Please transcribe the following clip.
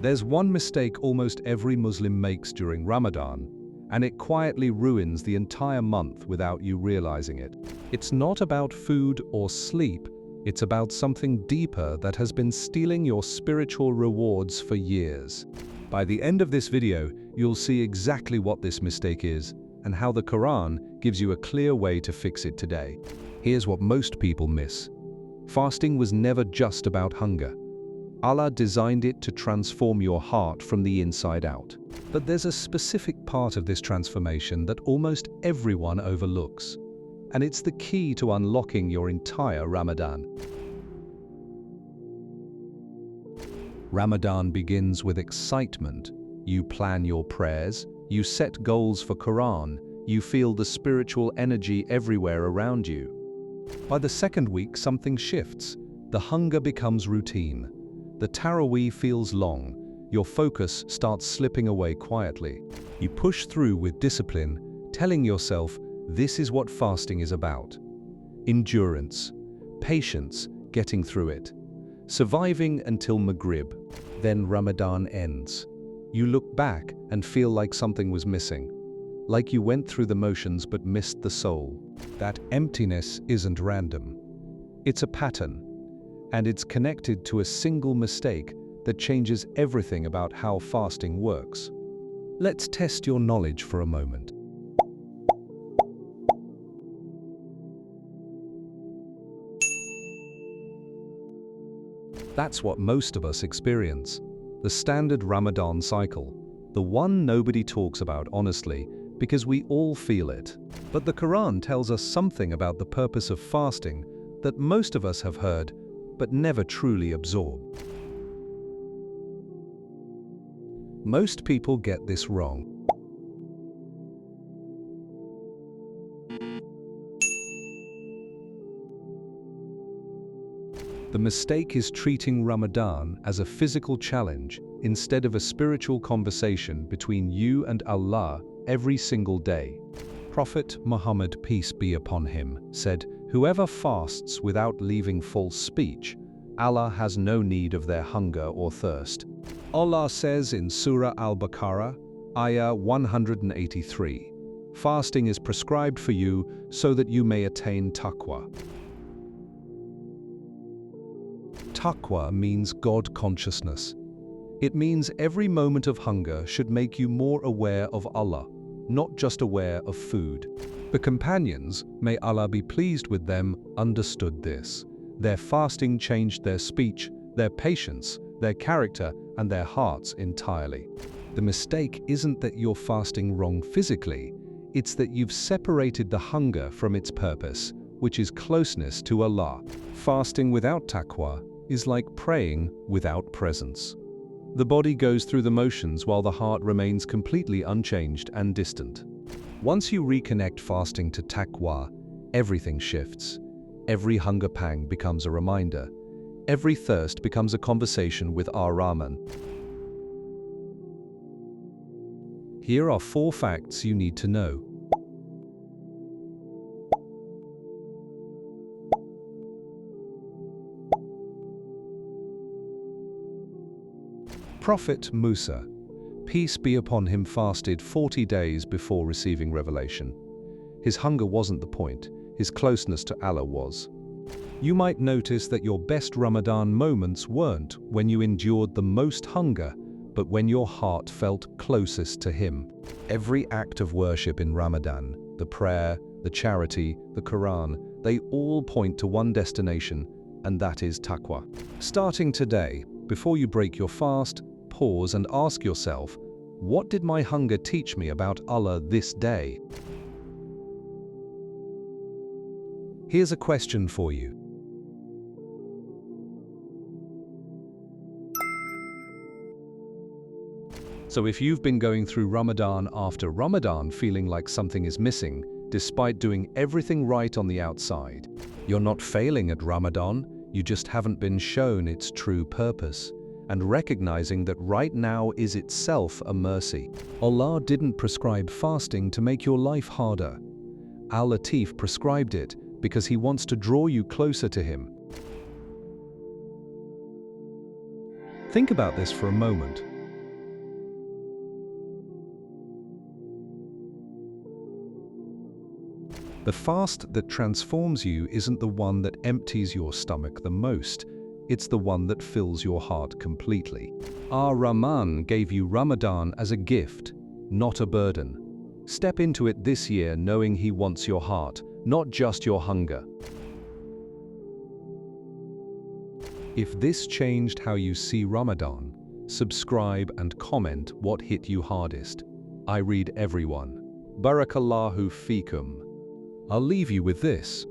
There's one mistake almost every Muslim makes during Ramadan, and it quietly ruins the entire month without you realizing it. It's not about food or sleep, it's about something deeper that has been stealing your spiritual rewards for years. By the end of this video, you'll see exactly what this mistake is and how the Quran gives you a clear way to fix it today. Here's what most people miss. Fasting was never just about hunger. Allah designed it to transform your heart from the inside out. But there's a specific part of this transformation that almost everyone overlooks. And it's the key to unlocking your entire Ramadan. Ramadan begins with excitement. You plan your prayers, you set goals for Quran, you feel the spiritual energy everywhere around you. By the second week, something shifts. The hunger becomes routine. The Taraweeh feels long. Your focus starts slipping away quietly. You push through with discipline, telling yourself, this is what fasting is about. Endurance, patience, getting through it. Surviving until Maghrib. Then Ramadan ends. You look back and feel like something was missing. Like you went through the motions but missed the soul. That emptiness isn't random. It's a pattern. And it's connected to a single mistake that changes everything about how fasting works. Let's test your knowledge for a moment. That's what most of us experience. The standard Ramadan cycle. The one nobody talks about honestly, because we all feel it. But the Quran tells us something about the purpose of fasting that most of us have heard, but never truly absorbed. Most people get this wrong. The mistake is treating Ramadan as a physical challenge instead of a spiritual conversation between you and Allah every single day. Prophet Muhammad, peace be upon him, said, "Whoever fasts without leaving false speech, Allah has no need of their hunger or thirst." Allah says in Surah Al-Baqarah, Ayah 183, "Fasting is prescribed for you so that you may attain Taqwa." Taqwa means God consciousness. It means every moment of hunger should make you more aware of Allah, not just aware of food. The companions, may Allah be pleased with them, understood this. Their fasting changed their speech, their patience, their character, and their hearts entirely. The mistake isn't that you're fasting wrong physically, it's that you've separated the hunger from its purpose, which is closeness to Allah. Fasting without taqwa is like praying without presence. The body goes through the motions while the heart remains completely unchanged and distant. Once you reconnect fasting to taqwa, everything shifts. Every hunger pang becomes a reminder. Every thirst becomes a conversation with Ar-Rahman. Here are 4 facts you need to know. Prophet Musa, peace be upon him, fasted 40 days before receiving revelation. His hunger wasn't the point, his closeness to Allah was. You might notice that your best Ramadan moments weren't when you endured the most hunger, but when your heart felt closest to Him. Every act of worship in Ramadan, the prayer, the charity, the Quran, they all point to one destination, and that is Taqwa. Starting today, before you break your fast, pause and ask yourself, what did my hunger teach me about Allah this day? Here's a question for you. So if you've been going through Ramadan after Ramadan feeling like something is missing, despite doing everything right on the outside, you're not failing at Ramadan, you just haven't been shown its true purpose. And recognizing that right now is itself a mercy. Allah didn't prescribe fasting to make your life harder. Al-Latif prescribed it because He wants to draw you closer to Him. Think about this for a moment. The fast that transforms you isn't the one that empties your stomach the most. It's the one that fills your heart completely. Ar-Rahman gave you Ramadan as a gift, not a burden. Step into it this year knowing He wants your heart, not just your hunger. If this changed how you see Ramadan, subscribe and comment what hit you hardest. I read everyone. Barakallahu feekum. I'll leave you with this.